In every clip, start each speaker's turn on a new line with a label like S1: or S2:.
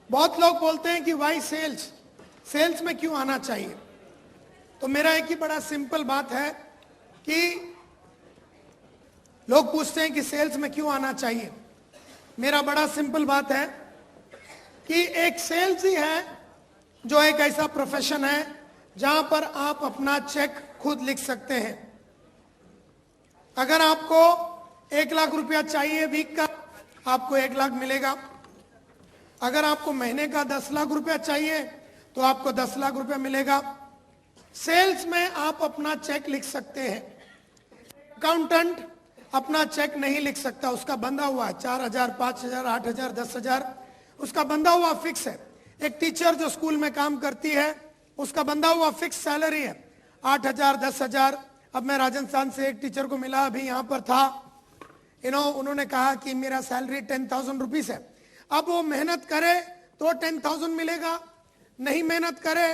S1: बहुत लोग बोलते हैं कि वाई सेल्स, सेल्स में क्यों आना चाहिए। तो मेरा एक ही बड़ा सिंपल बात है कि लोग पूछते हैं कि सेल्स में क्यों आना चाहिए। मेरा बड़ा सिंपल बात है कि एक सेल्स ही है जो एक ऐसा प्रोफेशन है जहां पर आप अपना चेक खुद लिख सकते हैं। अगर आपको 1 लाख रुपया चाहिए वीक का, आपको 1 लाख मिलेगा। अगर आपको महीने का 10 लाख रुपया चाहिए तो आपको 10 लाख रुपया मिलेगा। सेल्स में आप अपना चेक लिख सकते हैं। अकाउंटेंट अपना चेक नहीं लिख सकता, उसका बंधा हुआ है 4,000, 5,000, 8,000, 10,000, उसका बंधा हुआ फिक्स है। एक टीचर जो स्कूल में काम करती है उसका बंधा हुआ फिक्स सैलरी है 8,000, 10,000। अब मैं राजस्थान से एक टीचर को मिला, अभी यहां पर था, उन्होंने कहा कि मेरा सैलरी 10,000 रुपीज है। अब वो मेहनत करे तो 10,000 मिलेगा, नहीं मेहनत करे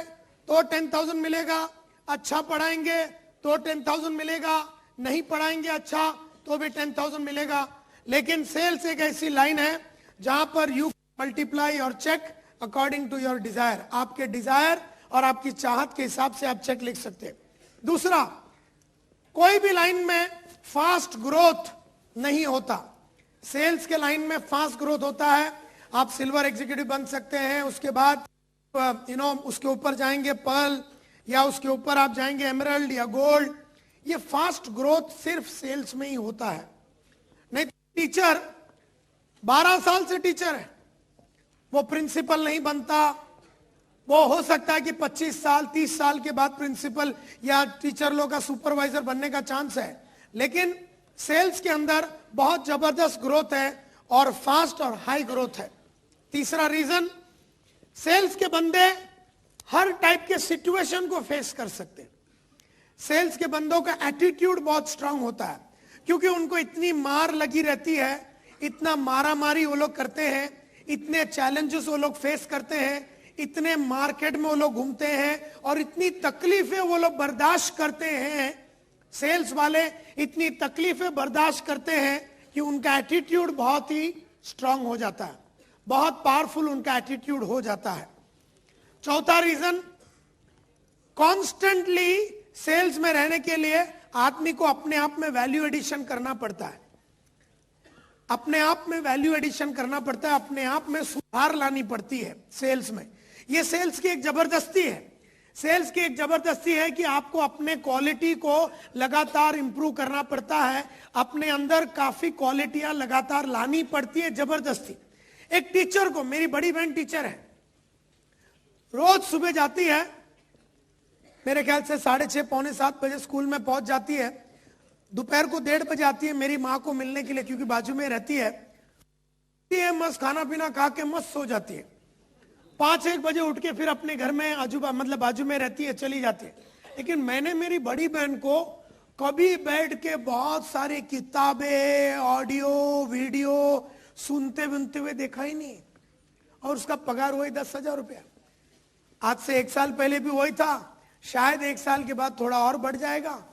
S1: तो 10,000 मिलेगा। अच्छा पढ़ाएंगे तो 10,000 मिलेगा, नहीं पढ़ाएंगे अच्छा तो भी 10,000 मिलेगा। लेकिन सेल्स एक ऐसी लाइन है जहां पर यू मल्टीप्लाई और check according to your desire. आपके डिजायर और आपकी चाहत के हिसाब से आप चेक लिख सकते हैं। दूसरा, कोई भी लाइन में फास्ट ग्रोथ नहीं होता। सेल्स के लाइन में फास्ट ग्रोथ होता है। आप सिल्वर एग्जीक्यूटिव बन सकते हैं, उसके बाद उसके ऊपर जाएंगे पर्ल, या उसके ऊपर आप जाएंगे एमरल्ड या गोल्ड। ये फास्ट ग्रोथ सिर्फ सेल्स में ही होता है। नहीं तो टीचर 12 साल से टीचर है, वो प्रिंसिपल नहीं बनता। वो हो सकता है कि 25 साल 30 साल के बाद प्रिंसिपल या टीचर लोग का सुपरवाइजर बनने का चांस है। लेकिन सेल्स के अंदर बहुत जबरदस्त ग्रोथ है और फास्ट और हाई ग्रोथ है। तीसरा रीजन, सेल्स के बंदे हर टाइप के सिचुएशन को फेस कर सकते हैं। सेल्स के बंदों का एटीट्यूड बहुत स्ट्रांग होता है, क्योंकि उनको इतनी मार लगी रहती है, इतना मारामारी वो लोग करते हैं, इतने चैलेंजेस वो लोग फेस करते हैं, इतने मार्केट में वो लोग घूमते हैं और इतनी तकलीफें वो लोग बर्दाश्त करते हैं। सेल्स वाले इतनी तकलीफें बर्दाश्त करते हैं कि उनका एटीट्यूड बहुत ही स्ट्रांग हो जाता है, बहुत पावरफुल उनका एटीट्यूड हो जाता है। चौथा रीजन, कॉन्स्टेंटली सेल्स में रहने के लिए आदमी को अपने आप में वैल्यू एडिशन करना पड़ता है। अपने आप में वैल्यू एडिशन करना पड़ता है, अपने आप में सुधार लानी पड़ती है सेल्स में। यह सेल्स की एक जबरदस्ती है। सेल्स की एक जबरदस्ती है कि आपको अपने क्वालिटी को लगातार इंप्रूव करना पड़ता है, अपने अंदर काफी क्वालिटियां लगातार लानी पड़ती है, जबरदस्ती। एक टीचर को, मेरी बड़ी बहन टीचर है, रोज सुबह जाती है, मेरे ख्याल से 6:30 पौने 7 बजे स्कूल में पहुंच जाती है। दोपहर को 1:30 बजे आती है मेरी माँ को मिलने के लिए, क्योंकि बाजू में रहती है। मस्त खाना पीना खा के मस्त सो जाती है। 5-1 बजे उठ के फिर अपने घर में बाजू में रहती है, चली जाती है। लेकिन मैंने मेरी बड़ी बहन को कभी बैठ के बहुत सारी किताबें, ऑडियो, वीडियो सुनते बुनते हुए देखा ही नहीं। और उसका पगार वही 10,000 रुपया। आज से 1 साल पहले भी वही था, शायद 1 साल के बाद थोड़ा और बढ़ जाएगा।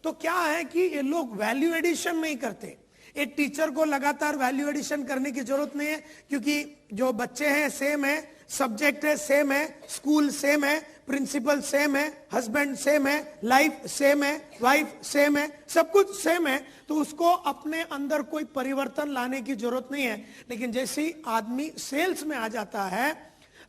S1: तो क्या है कि ये लोग वैल्यू एडिशन नहीं करते। एक टीचर को लगातार वैल्यू एडिशन करने की जरूरत नहीं है, क्योंकि जो बच्चे हैं सेम है, सब्जेक्ट है सेम है, स्कूल सेम है, प्रिंसिपल सेम है, हस्बैंड सेम है, लाइफ सेम है, वाइफ सेम है, सब कुछ सेम है। तो उसको अपने अंदर कोई परिवर्तन लाने की जरूरत नहीं है। लेकिन जैसे ही आदमी सेल्स में आ जाता है,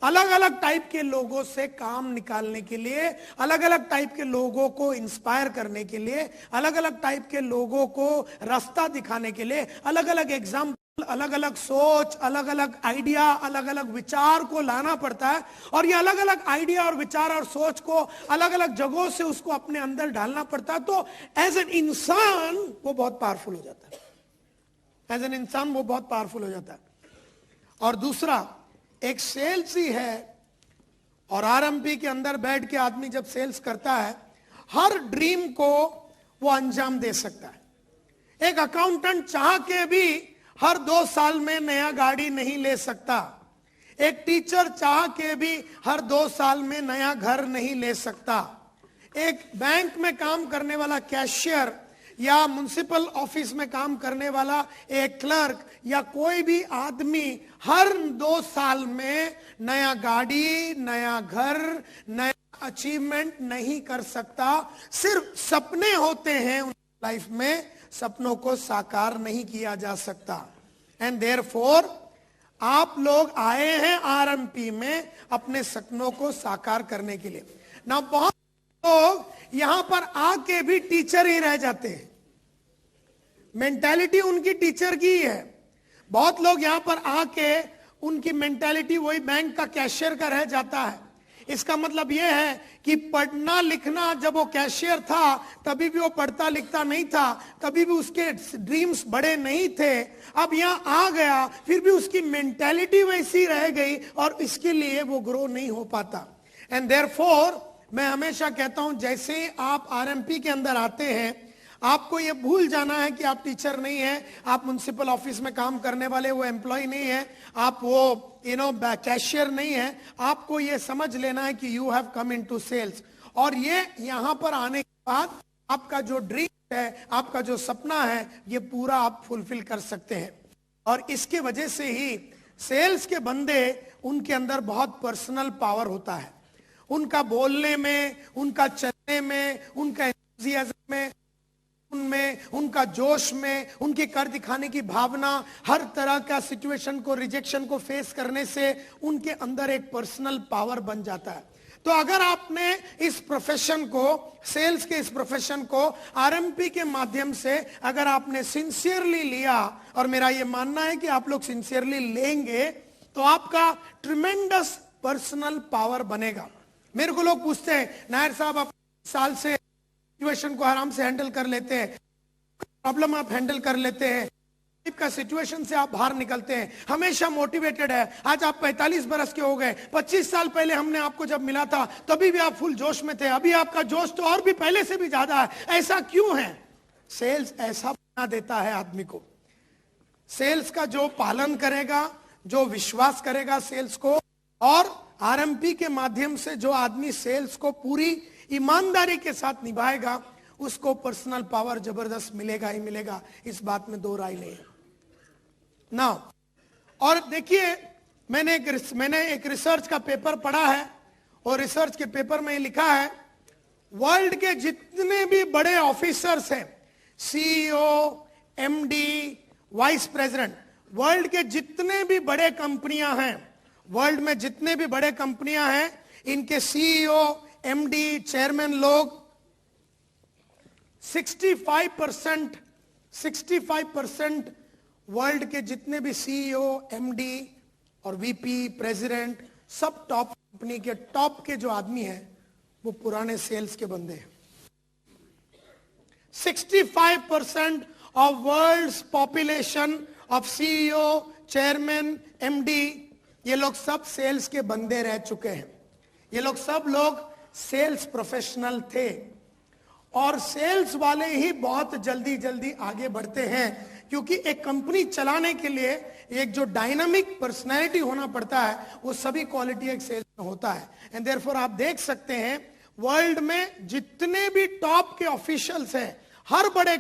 S1: अलग अलग टाइप के लोगों से काम निकालने के लिए, अलग अलग टाइप के लोगों को इंस्पायर करने के लिए, अलग अलग टाइप के लोगों को रास्ता दिखाने के लिए, अलग अलग एग्जाम्पल, अलग अलग सोच, अलग अलग आइडिया, अलग अलग विचार को लाना पड़ता है। और ये अलग अलग आइडिया और विचार और सोच को अलग अलग जगहों से उसको अपने अंदर डालना पड़ता है। तो एज एन इंसान वो बहुत पावरफुल हो जाता है। एज एन इंसान वो बहुत पावरफुल हो जाता है। और दूसरा, एक सेल्स ही है, और आरएमपी के अंदर बैठ के आदमी जब सेल्स करता है, हर ड्रीम को वो अंजाम दे सकता है। एक अकाउंटेंट चाह के भी हर 2 साल में नया गाड़ी नहीं ले सकता। एक टीचर चाह के भी हर 2 साल में नया घर नहीं ले सकता। एक बैंक में काम करने वाला कैशियर या म्युनिसिपल ऑफिस में काम करने वाला एक क्लर्क या कोई भी आदमी हर 2 साल में नया गाड़ी, नया घर, नया अचीवमेंट नहीं कर सकता। सिर्फ सपने होते हैं उन लाइफ में, सपनों को साकार नहीं किया जा सकता। एंड देयरफॉर आप लोग आए हैं आरएमपी में अपने सपनों को साकार करने के लिए ना। बहुत लोग यहां पर आके भी टीचर ही रह जाते हैं, मेंटालिटी उनकी टीचर की है। बहुत लोग यहां पर आके उनकी मेंटालिटी वही बैंक का कैशियर का रह जाता है। इसका मतलब यह है कि पढ़ना लिखना, जब वो कैशियर था तभी भी वो पढ़ता लिखता नहीं था, कभी भी उसके ड्रीम्स बड़े नहीं थे। अब यहां आ गया, फिर भी उसकी मेंटालिटी वैसी रह गई और इसके लिए वो ग्रो नहीं हो पाता। एंड देयरफॉर मैं हमेशा कहता हूं, जैसे ही आप आरएमपी के अंदर आते हैं, आपको ये भूल जाना है कि आप टीचर नहीं है, आप म्युनिसिपल ऑफिस में काम करने वाले वो एम्प्लॉय नहीं है, आप वो कैशियर नहीं है। आपको ये समझ लेना है कि you have come into sales. और ये यहां पर आने के बाद आपका जो ड्रीम है, आपका जो सपना है, ये पूरा आप फुलफिल कर सकते हैं। और इसके वजह से ही सेल्स के बंदे, उनके अंदर बहुत पर्सनल पावर होता है। उनका बोलने में, उनका चलने में, उनका एंथुसियाज्म में, उनमें, उनका जोश में, उनकी कर दिखाने की भावना, हर तरह का सिचुएशन को, रिजेक्शन को फेस करने से उनके अंदर एक पर्सनल पावर बन जाता है। तो अगर आपने इस प्रोफेशन को, सेल्स के इस प्रोफेशन को आरएमपी के माध्यम से अगर आपने सिंसियरली लिया, और मेरा यह मानना है कि आप लोग सिंसियरली लेंगे, तो आपका ट्रिमेंडस पर्सनल पावर बनेगा। मेरे को लोग पूछते हैं, नायर साहब आप साल से सिचुएशन को आराम से हैंडल कर लेते हैं, प्रॉब्लम आप हैंडल कर लेते हैं, का सिचुएशन से आप बाहर निकलते हैं, हमेशा मोटिवेटेड है। आज आप 45 बरस के हो गए, 25 साल पहले हमने आपको जब मिला था तभी भी आप फुल जोश में थे, अभी आपका जोश तो और भी पहले से भी ज्यादा है। ऐसा क्यों है? सेल्स ऐसा बना देता है आदमी को। सेल्स का जो पालन करेगा, जो विश्वास करेगा सेल्स को, और आरएमपी के माध्यम से जो आदमी सेल्स को पूरी ईमानदारी के साथ निभाएगा, उसको पर्सनल पावर जबरदस्त मिलेगा ही मिलेगा, इस बात में दो राय नहीं है ना। और देखिए, मैंने एक रिसर्च का पेपर पढ़ा है, और रिसर्च के पेपर में लिखा है, वर्ल्ड के जितने भी बड़े ऑफिसर्स हैं, CEO, MD, vice president, world के जितने भी बड़े कंपनियां हैं, वर्ल्ड में जितने भी बड़े कंपनियां हैं, इनके सीईओ, एमडी, चेयरमैन लोग 65% वर्ल्ड के जितने भी सीईओ, एमडी और वीपी, प्रेसिडेंट, सब टॉप कंपनी के टॉप के जो आदमी हैं, वो पुराने सेल्स के बंदे हैं। 65% of world's population of CEO, chairman, MD, ये लोग सब सेल्स के बंदे रह चुके हैं। ये लोग सब लोग सेल्स प्रोफेशनल थे, और सेल्स वाले ही बहुत जल्दी जल्दी आगे बढ़ते हैं, क्योंकि एक कंपनी चलाने के लिए एक जो डायनामिक पर्सनैलिटी होना पड़ता है, वो सभी क्वालिटी एक सेल्स में होता है। एंड देयरफॉर आप देख सकते हैं, वर्ल्ड में जितने भी टॉप के ऑफिशियल्स हैं, हर बड़े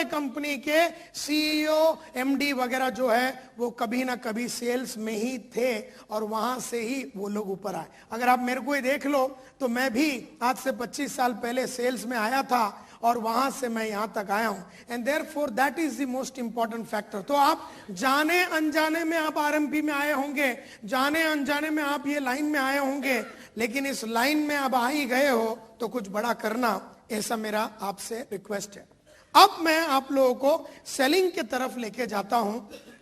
S1: कंपनी के सीईओ, एमडी वगैरह जो है, वो कभी ना कभी सेल्स में ही थे, और वहां से ही वो लोग ऊपर आए। अगर आप मेरे को ही देख लो, तो मैं भी आज से 25 साल पहले सेल्स में आया था, और वहां से मैं यहां तक आया हूं। And therefore that is the most important factor. तो आप जाने अनजाने में आप आरएमपी में आए होंगे, जाने अनजाने में आप ये लाइन में आए होंगे, लेकिन इस लाइन में अब आ ही गए हो तो कुछ बड़ा करना, ऐसा मेरा आपसे रिक्वेस्ट है। अब मैं आप लोगों को सेलिंग की तरफ लेके जाता हूं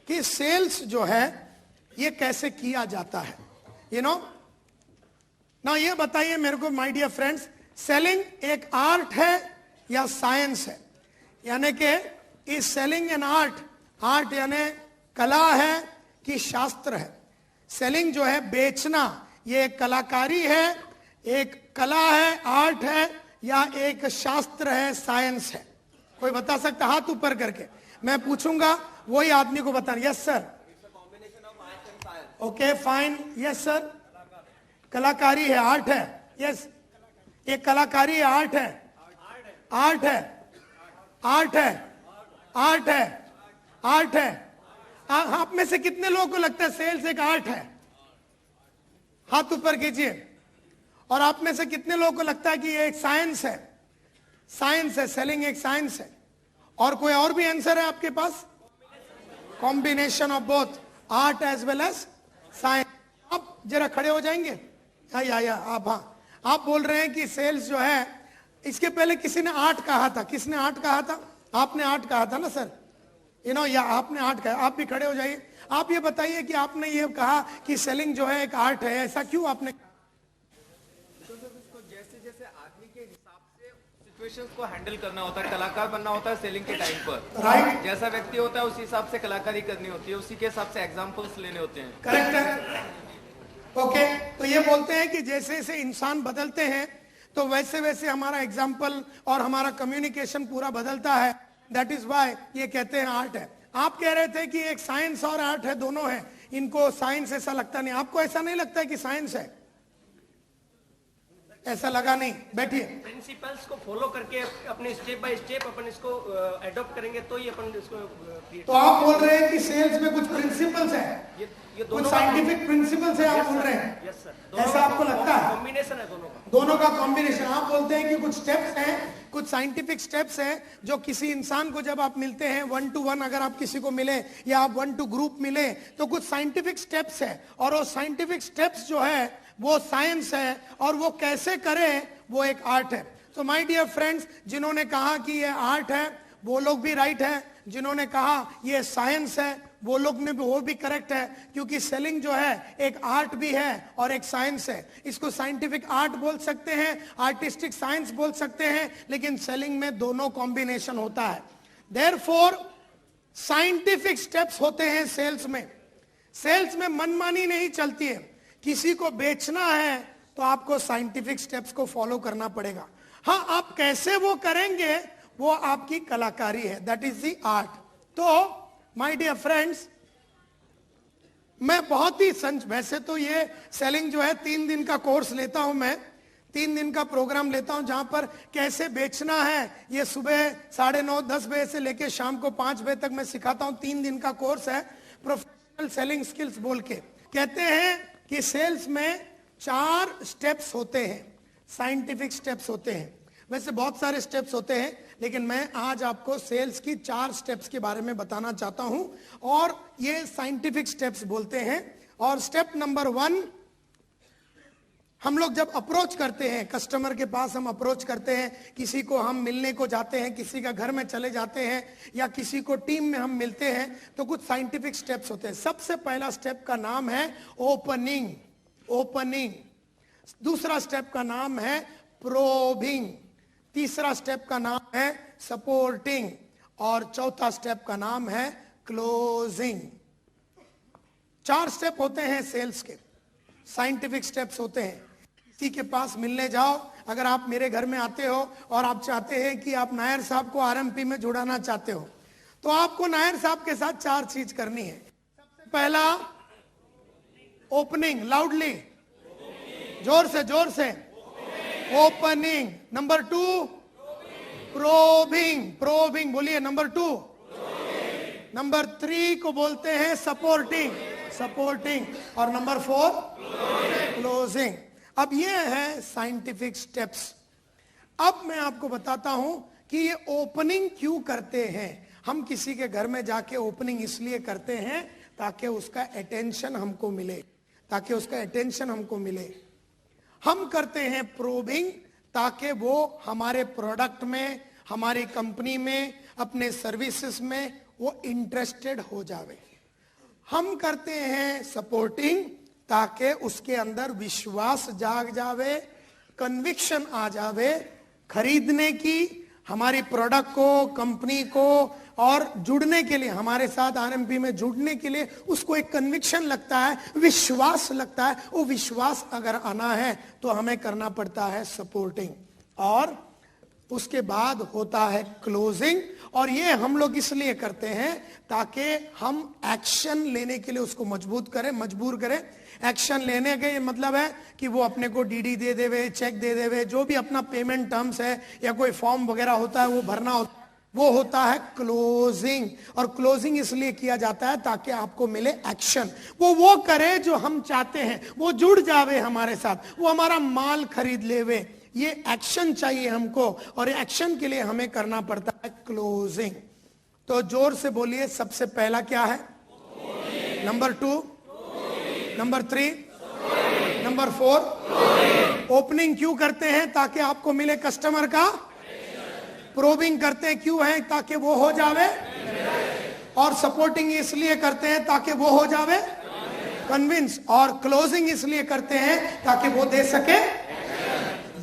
S1: कि सेल्स जो है ये कैसे किया जाता है। यू नो ना, ये बताइए मेरे को माय डियर फ्रेंड्स, सेलिंग एक आर्ट है या साइंस है? यानी कि is selling an art? Art यानी कला है कि शास्त्र है? सेलिंग जो है, बेचना, ये एक कलाकारी है, एक कला है, आर्ट है, या एक शास्त्र है, साइंस है? कोई बता सकता? हाथ ऊपर करके मैं पूछूंगा, वही आदमी को बताना। Yes sir, okay fine, yes sir, कलाकारी है, आर्ट है, यस, ये कलाकारी है, आर्ट है, आर्ट है, आर्ट है, आर्ट है, आर्ट है। आप में से कितने लोगों को लगता है सेल्स एक आर्ट है? हाथ ऊपर कीजिए। और आप में से कितने लोगों को लगता है कि ये एक साइंस है? साइंस है, सेलिंग एक साइंस है। और कोई और भी आंसर है आपके पास? Combination of both art as well as science. आप जरा खड़े हो जाएंगे या आप, हाँ, आप बोल रहे हैं कि सेल्स जो है, इसके पहले किसी ने आर्ट कहा था। किसने आर्ट कहा था? आपने आर्ट कहा था ना सर, या आपने आर्ट कहा। आप भी खड़े हो जाइए। आप ये बताइए कि आपने ये कहा कि सेलिंग जो है एक आर्ट है, ऐसा क्यों आपने?
S2: जैसे जैसे आदमी के हिसाब से सिचुएशंस को हैंडल करना होता है, कलाकार बनना होता है सेलिंग के टाइम पर।
S1: राइट।
S2: जैसा व्यक्ति होता है उसी हिसाब से कलाकारी करनी होती है, उसी के हिसाब से एग्जांपल्स लेने होते हैं।
S1: करेक्ट है। ओके, तो ये बोलते हैं कि जैसे जैसे इंसान बदलते हैं तो वैसे वैसे हमारा एग्जाम्पल और हमारा कम्युनिकेशन पूरा बदलता है। दैट इज वाई ये कहते हैं आर्ट है। आप कह रहे थे कि एक साइंस और आर्ट है, दोनों है। इनको साइंस ऐसा लगता नहीं। आपको ऐसा नहीं लगता है कि साइंस है? ऐसा लगा नहीं? बैठिए।
S3: प्रिंसिपल्स को फॉलो करके अपने स्टेप बाय स्टेप अपन इसको अडॉप्ट करेंगे तो ही अपन इसको।
S1: तो आप बोल रहे हैं कि सेल्स में कुछ प्रिंसिपल्स है,
S3: ये
S1: कुछ साइंटिफिक प्रिंसिपल्स है, आप बोल रहे हैं?
S3: यस सर,
S1: ऐसा आपको लगता है?
S3: कॉम्बिनेशन है दोनों का।
S1: दोनों का कॉम्बिनेशन। आप बोलते हैं कि कुछ स्टेप्स हैं, कुछ साइंटिफिक स्टेप्स हैं जो किसी इंसान को जब आप मिलते हैं 1 to 1, अगर आप किसी को मिले या आप 1 to ग्रुप मिले तो कुछ साइंटिफिक स्टेप्स है। और वो साइंटिफिक स्टेप्स जो है वो साइंस है, और वो कैसे करें वो एक आर्ट है। तो माय डियर फ्रेंड्स, जिन्होंने कहा कि ये आर्ट है वो लोग भी राइट है, जिन्होंने कहा ये साइंस है वो लोग ने भी, वो भी करेक्ट है। क्योंकि सेलिंग जो है एक आर्ट भी है और एक साइंस है। इसको साइंटिफिक आर्ट बोल सकते हैं, आर्टिस्टिक साइंस बोल सकते हैं, लेकिन सेलिंग में दोनों कॉम्बिनेशन होता है। देयरफॉर साइंटिफिक स्टेप्स होते हैं सेल्स में। सेल्स में मनमानी नहीं चलती है। किसी को बेचना है तो आपको साइंटिफिक स्टेप्स को फॉलो करना पड़ेगा। हाँ, आप कैसे वो करेंगे वो आपकी कलाकारी है, दैट इज द आर्ट। तो माय डियर फ्रेंड्स, मैं बहुत ही वैसे तो ये सेलिंग जो है 3 दिन का कोर्स लेता हूं मैं, 3 दिन का प्रोग्राम लेता हूं जहां पर कैसे बेचना है ये सुबह 9:30-10 बजे से लेकर शाम को 5 बजे तक मैं सिखाता हूं। 3 दिन का कोर्स है, प्रोफेशनल सेलिंग स्किल्स बोल के। कहते हैं कि सेल्स में 4 स्टेप्स होते हैं, साइंटिफिक स्टेप्स होते हैं। वैसे बहुत सारे स्टेप्स होते हैं, लेकिन मैं आज आपको सेल्स की 4 स्टेप्स के बारे में बताना चाहता हूं, और ये साइंटिफिक स्टेप्स बोलते हैं। और स्टेप नंबर 1, हम लोग जब अप्रोच करते हैं कस्टमर के पास, हम अप्रोच करते हैं, किसी को हम मिलने को जाते हैं, किसी का घर में चले जाते हैं, या किसी को टीम में हम मिलते हैं, तो कुछ साइंटिफिक स्टेप्स होते हैं। सबसे पहला स्टेप का नाम है ओपनिंग, ओपनिंग। दूसरा स्टेप का नाम है प्रोबिंग। तीसरा स्टेप का नाम है सपोर्टिंग, और चौथा स्टेप का नाम है क्लोजिंग। 4 स्टेप होते हैं सेल्स के, साइंटिफिक स्टेप्स होते हैं। किसी के पास मिलने जाओ, अगर आप मेरे घर में आते हो और आप चाहते हैं कि आप नायर साहब को आरएमपी में जुड़ाना चाहते हो, तो आपको नायर साहब के साथ 4 चीज करनी है। सबसे पहला ओपनिंग, लाउडली, जोर से ओपनिंग। नंबर 2 प्रोबिंग, प्रोबिंग बोलिए। नंबर 2, नंबर 3 को बोलते हैं सपोर्टिंग, सपोर्टिंग। और नंबर 4 क्लोजिंग। अब ये है साइंटिफिक स्टेप्स। अब मैं आपको बताता हूं कि ये ओपनिंग क्यों करते हैं। हम किसी के घर में जाके ओपनिंग इसलिए करते हैं ताकि उसका अटेंशन हमको मिले, ताकि उसका अटेंशन हमको मिले। हम करते हैं प्रोबिंग ताकि वो हमारे प्रोडक्ट में, हमारी कंपनी में, अपने सर्विसेज में वो इंटरेस्टेड हो जावे। हम करते हैं सपोर्टिंग ताकि उसके अंदर विश्वास जाग जावे, कन्विक्शन आ जावे खरीदने की, हमारी प्रोडक्ट को, कंपनी को, और जुड़ने के लिए, हमारे साथ आरएमपी में जुड़ने के लिए उसको एक कन्विक्शन लगता है, विश्वास लगता है। वो विश्वास अगर आना है तो हमें करना पड़ता है सपोर्टिंग, और उसके बाद होता है क्लोजिंग। और ये हम लोग इसलिए करते हैं ताकि हम एक्शन लेने के लिए उसको मजबूर करें। एक्शन लेने का ये मतलब है कि वो अपने को डीडी दे देवे, चेक दे देवे, जो भी अपना पेमेंट टर्म्स है या कोई फॉर्म वगैरह होता है वो भरना होता है, वो होता है क्लोजिंग। और क्लोजिंग इसलिए किया जाता है ताकि आपको मिले एक्शन, वो करे जो हम चाहते हैं, वो जुड़ जावे हमारे साथ, वो हमारा माल खरीद लेवे। ये एक्शन चाहिए हमको, और एक्शन के लिए हमें करना पड़ता है क्लोजिंग। तो जोर से बोलिए, सबसे पहला क्या है? नंबर 2, नंबर 3, नंबर 4 ओपनिंग क्यों करते हैं? ताकि आपको मिले कस्टमर का। प्रोबिंग करते हैं क्यों है? ताकि वो हो जावे। और सपोर्टिंग इसलिए करते हैं ताकि वो हो जावे कन्विंस। और क्लोजिंग इसलिए करते हैं ताकि वो दे सके।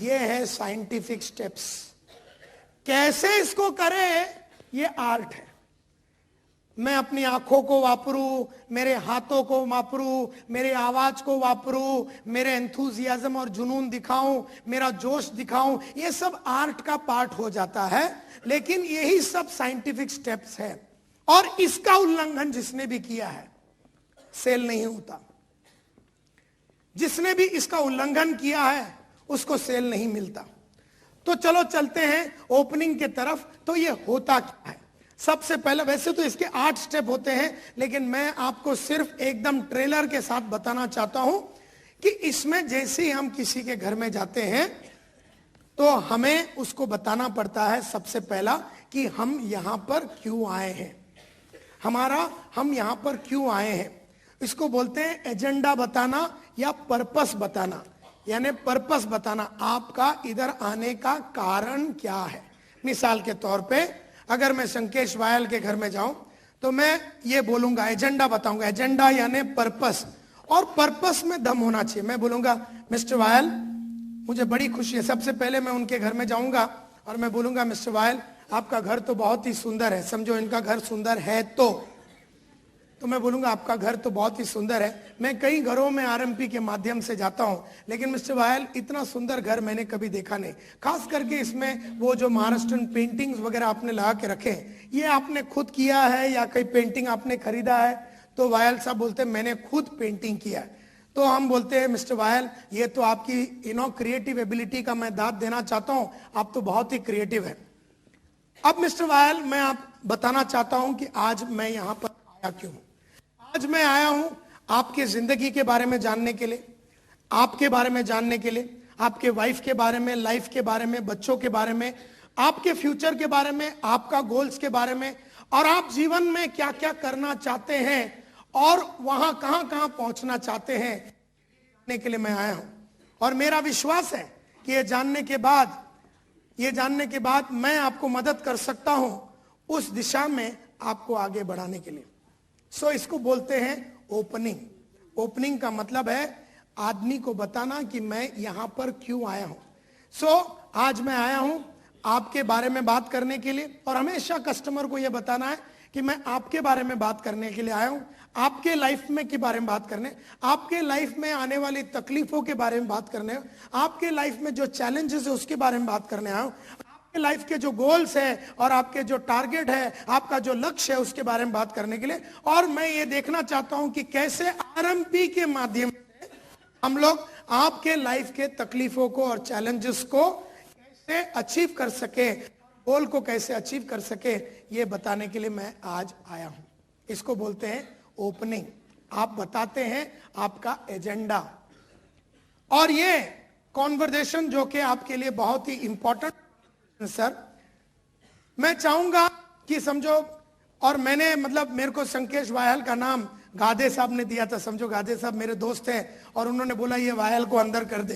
S1: ये है साइंटिफिक स्टेप्स। कैसे इसको करें? ये आर्ट है। मैं अपनी आंखों को वापरूं, मेरे हाथों को वापरूं, मेरे आवाज को वापरूं, मेरे एंथुजियाज्म और जुनून दिखाऊं, मेरा जोश दिखाऊं, ये सब आर्ट का पार्ट हो जाता है। लेकिन यही सब साइंटिफिक स्टेप्स है। और इसका उल्लंघन जिसने भी किया है, सेल नहीं होता। जिसने भी इसका उल्लंघन किया है, उसको सेल नहीं मिलता। तो चलो चलते हैं ओपनिंग के तरफ। तो ये होता क्या है? सबसे पहले, वैसे तो इसके 8 स्टेप होते हैं, लेकिन मैं आपको सिर्फ एकदम ट्रेलर के साथ बताना चाहता हूं कि इसमें जैसे ही हम किसी के घर में जाते हैं तो हमें उसको बताना पड़ता है सबसे पहला कि हम यहां पर क्यों आए हैं। हम यहां पर क्यों आए हैं, इसको बोलते हैं एजेंडा बताना या पर्पस बताना। यानी पर्पस बताना, आपका इधर आने का कारण क्या है। मिसाल के तौर पे, अगर मैं संकेश वायल के घर में जाऊं तो मैं ये बोलूंगा, एजेंडा बताऊंगा। एजेंडा यानी पर्पस, और पर्पस में दम होना चाहिए। मैं बोलूंगा, मिस्टर वायल, मुझे बड़ी खुशी है। सबसे पहले मैं उनके घर में जाऊंगा और मैं बोलूंगा, मिस्टर वायल, आपका घर तो बहुत ही सुंदर है। समझो इनका घर सुंदर है तो मैं बोलूंगा, आपका घर तो बहुत ही सुंदर है। मैं कई घरों में आरएमपी के माध्यम से जाता हूं, लेकिन मिस्टर वायल, इतना सुंदर घर मैंने कभी देखा नहीं। खास करके इसमें वो जो महाराष्ट्रन पेंटिंग्स वगैरह आपने लगा के रखे, ये आपने खुद किया है या कोई पेंटिंग आपने खरीदा है? तो वायल साहब बोलते हैं, मैंने खुद पेंटिंग किया है। तो हम बोलते हैं, मिस्टर वायल, ये तो आपकी क्रिएटिव एबिलिटी का मैं दाद देना चाहता हूं, आप तो बहुत ही क्रिएटिव है। अब मिस्टर वायल, मैं आप बताना चाहता हूं कि आज मैं यहां पर आया क्यों। आज मैं आया हूं आपके जिंदगी के बारे में जानने के लिए, आपके बारे में जानने के लिए, आपके वाइफ के बारे में, लाइफ के बारे में, बच्चों के बारे में, आपके फ्यूचर के बारे में, आपका गोल्स के बारे में, और आप जीवन में क्या क्या करना चाहते हैं और वहां कहां कहां पहुंचना चाहते हैं, जानने के लिए मैं आया हूं। और मेरा विश्वास है कि ये जानने के बाद मैं आपको मदद कर सकता हूं उस दिशा में आपको आगे बढ़ाने के लिए। सो इसको बोलते हैं ओपनिंग। ओपनिंग का मतलब है आदमी को बताना कि मैं यहां पर क्यों आया हूं। सो आज मैं आया हूं आपके बारे में बात करने के लिए, और हमेशा कस्टमर को यह बताना है कि मैं आपके बारे में बात करने के लिए आया हूं, आपके लाइफ में के बारे में बात करने, आपके लाइफ में आने वाली तकलीफों के बारे में बात करने, आपके लाइफ में जो चैलेंजेस है उसके बारे में बात करने आया हूं, लाइफ के जो गोल्स है और आपके जो टारगेट है, आपका जो लक्ष्य है, उसके बारे में बात करने के लिए। और मैं ये देखना चाहता हूं कि कैसे आरएमपी के माध्यम से हम लोग आपके लाइफ के तकलीफों को और चैलेंजेस को कैसे अचीव कर सके, गोल को कैसे अचीव कर सके, ये बताने के लिए मैं आज आया हूं। इसको बोलते हैं ओपनिंग। आप बताते हैं आपका एजेंडा। और ये कॉन्वर्सेशन जो कि आपके लिए बहुत ही इंपॉर्टेंट सर, मैं चाहूंगा कि समझो, और मैंने मेरे को संकेश वायल का नाम गादे साहब ने दिया था। समझो गादे साहब मेरे दोस्त हैं और उन्होंने बोला ये वायल को अंदर कर दे।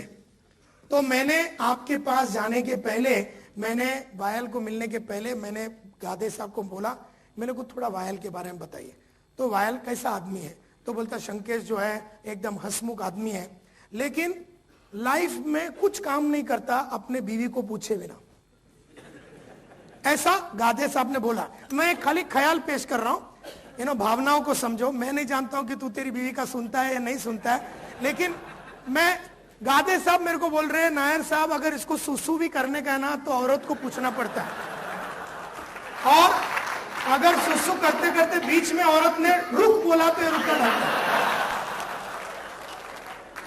S1: तो मैंने आपके पास जाने के पहले, मैंने वायल को मिलने के पहले मैंने गादे साहब को बोला, मेरे को थोड़ा वायल के बारे में बताइए। तो वायल कैसा आदमी है? तो बोलता, संकेश जो है एकदम हंसमुख आदमी है, लेकिन लाइफ में कुछ काम नहीं करता अपने बीवी को पूछे बिना। ऐसा गादे साहब ने बोला। मैं खाली ख्याल पेश कर रहा हूं, भावनाओं को समझो। मैं नहीं जानता हूं कि तू तेरी बीवी का सुनता है या नहीं सुनता है, लेकिन मैं, गादे साहब मेरे को बोल रहे हैं, नायर साहब अगर इसको सुसु भी करने का है ना तो औरत को पूछना पड़ता है, और अगर सुसु करते करते बीच में औरत ने रुक बोला तो रुका रहता है।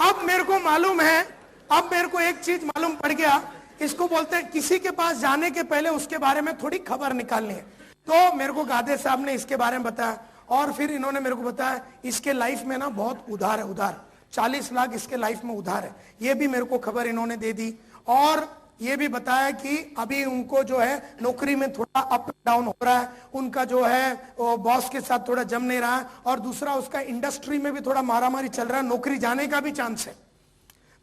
S1: अब मेरे को मालूम है, अब मेरे को एक चीज मालूम पड़ गया इसको बोलते हैं किसी के पास जाने के पहले उसके बारे में थोड़ी खबर निकालनी है। तो मेरे को गादे साहब ने इसके बारे में बताया, और फिर इन्होंने मेरे को बताया इसके लाइफ में ना बहुत उधार है, उधार 40 लाख इसके लाइफ में उधार है, ये भी मेरे को खबर इन्होंने दे दी। और ये भी बताया कि अभी उनको जो है नौकरी में थोड़ा अप डाउन हो रहा है, उनका जो है वो बॉस के साथ थोड़ा जम नहीं रहा है, और दूसरा उसका इंडस्ट्री में भी थोड़ा मारामारी चल रहा है, नौकरी जाने का भी चांस है।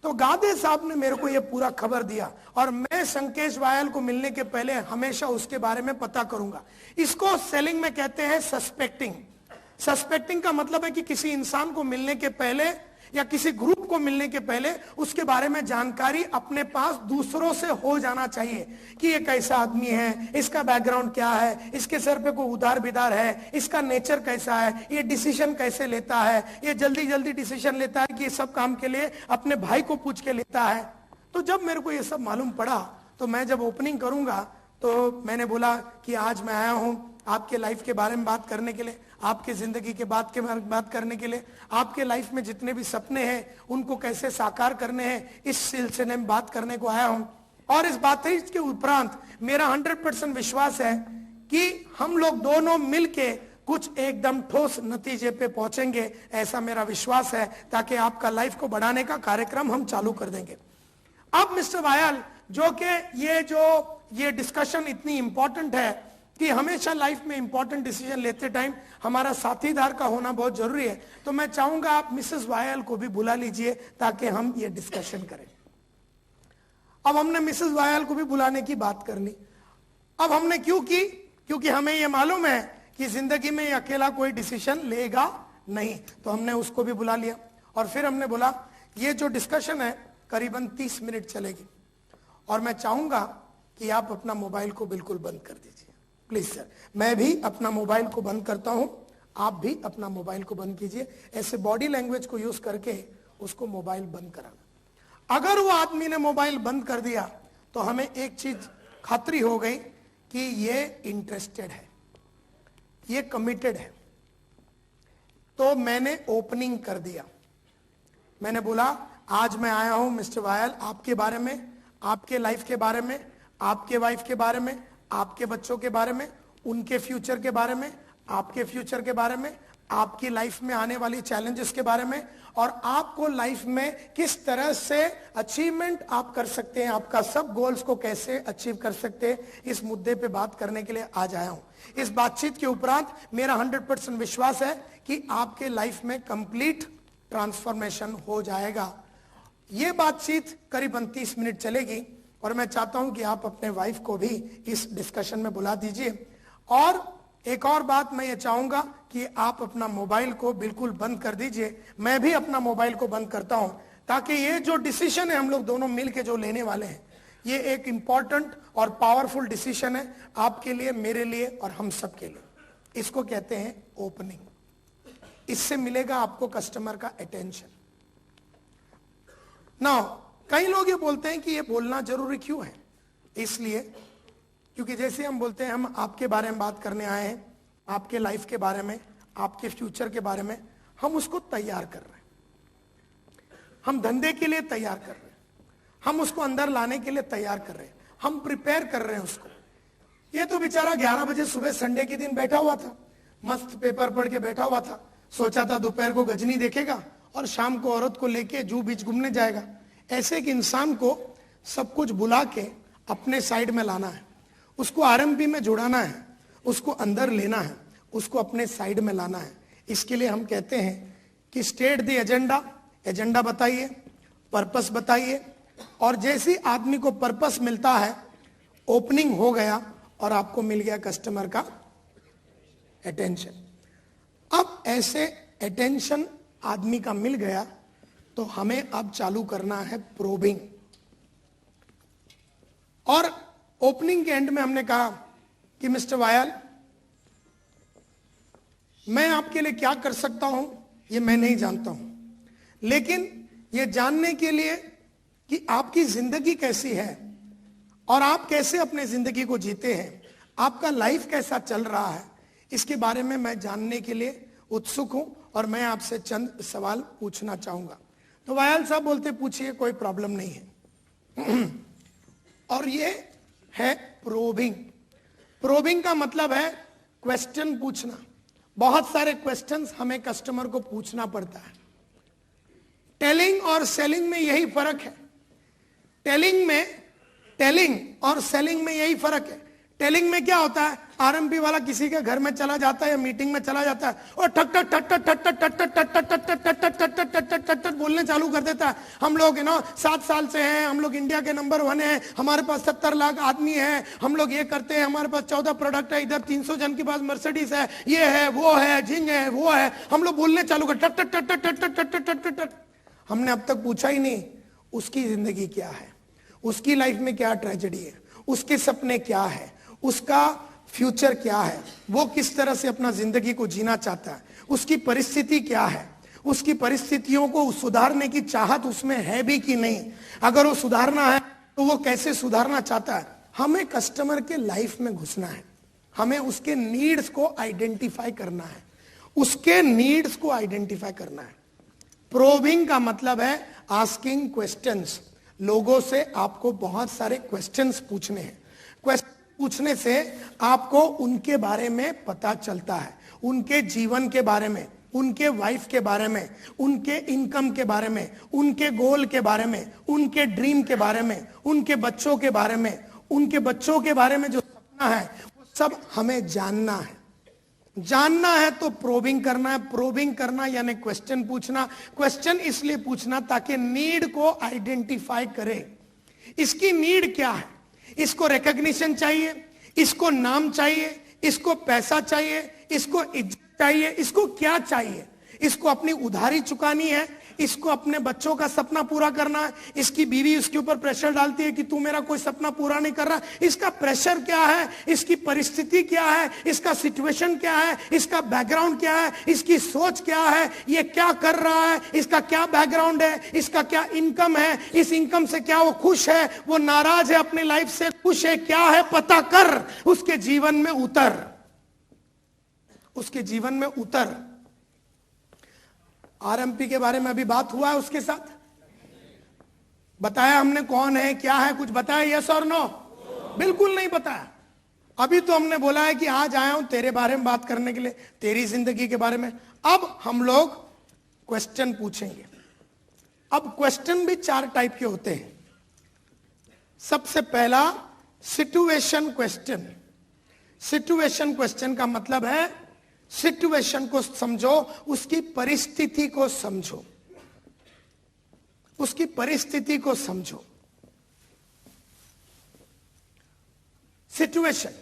S1: तो गादे साहब ने मेरे को ये पूरा खबर दिया, और मैं संकेश वायल को मिलने के पहले हमेशा उसके बारे में पता करूंगा। इसको सेलिंग में कहते हैं सस्पेक्टिंग। सस्पेक्टिंग का मतलब है कि किसी इंसान को मिलने के पहले या किसी ग्रुप को मिलने के पहले उसके बारे में जानकारी अपने पास दूसरों से हो जाना चाहिए कि ये कैसा आदमी है, इसका बैकग्राउंड क्या है, इसके सर पे कोई उधार बिदार है, इसका नेचर कैसा है, ये डिसीजन कैसे लेता है, ये जल्दी जल्दी डिसीजन लेता है कि ये सब काम के लिए अपने भाई को पूछ के लेता है। तो जब मेरे को ये सब मालूम पड़ा तो मैं जब ओपनिंग करूंगा तो मैंने बोला कि आज मैं आया हूं आपके लाइफ के बारे में बात करने के लिए, आपके जिंदगी के बात करने के लिए, आपके लाइफ में जितने भी सपने हैं उनको कैसे साकार करने हैं, इस सिलसिले में बात करने को आया हूं। और इस बातचीत के उपरांत मेरा 100% विश्वास है कि हम लोग दोनों मिलके कुछ एकदम ठोस नतीजे पे पहुंचेंगे, ऐसा मेरा विश्वास है, ताकि आपका लाइफ को बढ़ाने का कार्यक्रम हम चालू कर देंगे। अब मिस्टर वायल, जो कि ये डिस्कशन इतनी इंपॉर्टेंट है कि हमेशा लाइफ में इंपॉर्टेंट डिसीजन लेते टाइम हमारा साथीदार का होना बहुत जरूरी है, तो मैं चाहूंगा आप मिसेस वायल को भी बुला लीजिए ताकि हम ये डिस्कशन करें। अब हमने मिसेस वायल को भी बुलाने की बात कर ली। अब हमने क्यों की? क्योंकि हमें यह मालूम है कि जिंदगी में अकेला कोई डिसीजन लेगा नहीं, तो हमने उसको भी बुला लिया। और फिर हमने बोला ये जो डिस्कशन है करीबन 30 मिनट चलेगी, और मैं चाहूंगा कि आप अपना मोबाइल को बिल्कुल बंद कर दीजिए प्लीज सर। मैं भी अपना मोबाइल को बंद करता हूं, आप भी अपना मोबाइल को बंद कीजिए। ऐसे बॉडी लैंग्वेज को यूज करके उसको मोबाइल बंद कराना। अगर वो आदमी ने मोबाइल बंद कर दिया तो हमें एक चीज खातरी हो गई कि ये इंटरेस्टेड है, ये कमिटेड है। तो मैंने ओपनिंग कर दिया। मैंने बोला आज मैं आया हूं मिस्टर वायल आपके बारे में, आपके लाइफ के बारे में, आपके वाइफ के बारे में, आपके बच्चों के बारे में, उनके फ्यूचर के बारे में, आपके फ्यूचर के बारे में, आपकी लाइफ में आने वाली चैलेंजेस के बारे में, और आपको लाइफ में किस तरह से अचीवमेंट आप कर सकते हैं, आपका सब गोल्स को कैसे अचीव कर सकते हैं, इस मुद्दे पे बात करने के लिए आज आया हूं। इस बातचीत के उपरांत मेरा 100% विश्वास है कि आपके लाइफ में कंप्लीट ट्रांसफॉर्मेशन हो जाएगा। ये बातचीत करीबन 30 मिनट चलेगी, और मैं चाहता हूं कि आप अपने वाइफ को भी इस डिस्कशन में बुला दीजिए। और एक और बात मैं ये चाहूंगा कि आप अपना मोबाइल को बिल्कुल बंद कर दीजिए। मैं भी अपना मोबाइल को बंद करता हूं, ताकि ये जो डिसीजन है हम लोग दोनों मिलके जो लेने वाले हैं, ये एक इंपॉर्टेंट और पावरफुल डिसीजन है आपके लिए, मेरे लिए और हम सब के लिए। इसको कहते हैं ओपनिंग। इससे मिलेगा आपको कस्टमर का अटेंशन। नाउ कई लोग ये बोलते हैं कि ये बोलना जरूरी क्यों है? इसलिए क्योंकि जैसे हम बोलते हैं हम आपके बारे में बात करने आए हैं, आपके लाइफ के बारे में, आपके फ्यूचर के बारे में, हम उसको तैयार कर रहे हैं। हम धंधे के लिए तैयार कर रहे हैं, हम उसको अंदर लाने के लिए तैयार कर रहे हैं, हम प्रिपेयर कर रहे हैं उसको। ये तो बेचारा 11 बजे सुबह संडे के दिन बैठा हुआ था, मस्त पेपर पढ़ के बैठा हुआ था, सोचा था दोपहर को गजनी देखेगा और शाम को औरत को लेके जू बीच घूमने जाएगा। ऐसे एक इंसान को सब कुछ बुला के अपने साइड में लाना है, उसको आरएमपी में जुड़ाना है, उसको अंदर लेना है, उसको अपने साइड में लाना है। इसके लिए हम कहते हैं कि स्टेट द एजेंडा, एजेंडा बताइए, पर्पस बताइए, और जैसे आदमी को पर्पस मिलता है, ओपनिंग हो गया और आपको मिल गया कस्टमर का अटेंशन। अब ऐसे अटेंशन आदमी का मिल गया तो हमें अब चालू करना है प्रोबिंग। और ओपनिंग के एंड में हमने कहा कि मिस्टर वायल, मैं आपके लिए क्या कर सकता हूं ये मैं नहीं जानता हूं, लेकिन ये जानने के लिए कि आपकी जिंदगी कैसी है और आप कैसे अपने जिंदगी को जीते हैं, आपका लाइफ कैसा चल रहा है, इसके बारे में मैं जानने के लिए उत्सुक हूं और मैं आपसे चंद सवाल पूछना चाहूंगा। तो वायल साहब बोलते पूछिए, कोई प्रॉब्लम नहीं है। और ये है प्रोबिंग। प्रोबिंग का मतलब है क्वेश्चन पूछना। बहुत सारे क्वेश्चंस हमें कस्टमर को पूछना पड़ता है। टेलिंग और सेलिंग में यही फर्क है। टेलिंग और सेलिंग में यही फर्क है। टेलिंग में क्या होता है, आरएमपी वाला किसी के घर में चला जाता है या मीटिंग में चला जाता है और ठक ठक ठक ठक ठक ठक ठक ठक ठक ठक ठक ठक ठक ठक ठक ठक ठक ठक बोलने चालू कर देता है। हम लोग 7 साल से हैं, हम लोग इंडिया के नंबर 1 हैं, हमारे पास 70 लाख आदमी हैं, हम लोग ये करते हैं, हमारे पास 14 प्रोडक्ट है, इधर 300 जन के पास मर्सिडीज है, ये है, वो है, झिंग है, वो है। हम लोग बोलने चालू कर ठक ठक ठक ठक ठक ठक ठक ठक ठक ठक। हमने अब तक पूछा ही नहीं उसकी जिंदगी क्या है, उसकी लाइफ में क्या ट्रेजेडी है, उसके सपने क्या है, उसका फ्यूचर क्या है, वो किस तरह से अपना जिंदगी को जीना चाहता है, उसकी परिस्थिति क्या है, उसकी परिस्थितियों को सुधारने की चाहत उसमें है भी कि नहीं, अगर वो सुधारना है तो वो कैसे सुधारना चाहता है। हमें कस्टमर के लाइफ में घुसना है, हमें उसके नीड्स को आइडेंटिफाई करना है, उसके नीड्स को आइडेंटिफाई करना है। प्रोबिंग का मतलब है आस्किंग क्वेश्चंस। लोगों से आपको बहुत सारे क्वेश्चंस पूछने हैं। क्वेश्चन पूछने से आपको उनके बारे में पता चलता है, उनके जीवन के बारे में, उनके वाइफ के बारे में, उनके इनकम के बारे में, उनके गोल के बारे में, उनके ड्रीम के बारे में, उनके बच्चों के बारे में, उनके बच्चों के बारे में जो सपना है वो सब हमें जानना है। जानना है तो प्रोबिंग करना है। प्रोबिंग करना यानी क्वेश्चन पूछना। क्वेश्चन इसलिए पूछना ताकि नीड को आइडेंटिफाई करे। इसकी नीड क्या है, इसको रिकॉग्निशन चाहिए, इसको नाम चाहिए, इसको पैसा चाहिए, इसको इज्जत चाहिए, इसको क्या चाहिए, इसको अपनी उधारी चुकानी है, इसको अपने बच्चों का सपना पूरा करना है, इसकी बीवी उसके ऊपर प्रेशर डालती है कि तू मेरा कोई सपना पूरा नहीं कर रहा। इसका प्रेशर क्या है, इसकी परिस्थिति क्या है, इसका सिचुएशन क्या है, इसका बैकग्राउंड क्या है, इसकी सोच क्या है, ये क्या कर रहा है, इसका क्या बैकग्राउंड है, इसका क्या इनकम है, इस इनकम से क्या वो खुश है, वो नाराज है अपने लाइफ से, खुश है, क्या है पता कर, उसके जीवन में उतर, उसके जीवन में उतर। आरएमपी के बारे में अभी बात हुआ है उसके साथ, बताया हमने कौन है क्या है, कुछ बताया यस और नो? बिल्कुल नहीं बताया। अभी तो हमने बोला है कि आज आया हूं तेरे बारे में बात करने के लिए, तेरी जिंदगी के बारे में। अब हम लोग क्वेश्चन पूछेंगे। अब क्वेश्चन भी 4 टाइप के होते हैं। सबसे पहला सिचुएशन क्वेश्चन। सिचुएशन क्वेश्चन का मतलब है सिचुएशन को समझो, उसकी परिस्थिति को समझो, उसकी परिस्थिति को समझो। सिचुएशन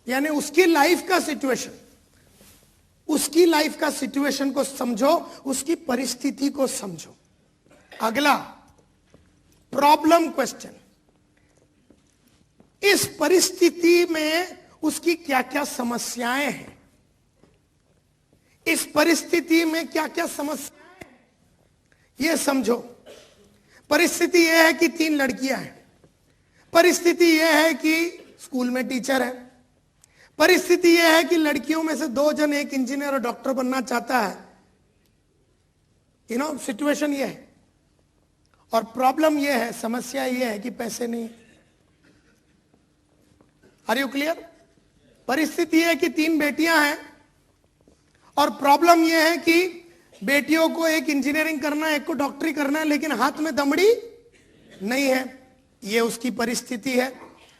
S1: यानी उसकी लाइफ का सिचुएशन, उसकी लाइफ का सिचुएशन को समझो, उसकी परिस्थिति को समझो। अगला प्रॉब्लम क्वेश्चन। इस परिस्थिति में उसकी क्या क्या समस्याएं हैं, इस परिस्थिति में क्या क्या समस्याएं हैं, यह समझो। परिस्थिति यह है कि 3 लड़कियां हैं, परिस्थिति यह है कि स्कूल में टीचर है, परिस्थिति यह है कि लड़कियों में से 2 जन एक इंजीनियर और डॉक्टर बनना चाहता है। सिचुएशन यह है। और प्रॉब्लम यह है, समस्या यह है कि पैसे नहीं। Are you clear? परिस्थिति है कि 3 बेटियां हैं और प्रॉब्लम यह है कि बेटियों को एक इंजीनियरिंग करना है, एक को डॉक्टरी करना है, लेकिन हाथ में दमड़ी नहीं है। यह उसकी परिस्थिति है।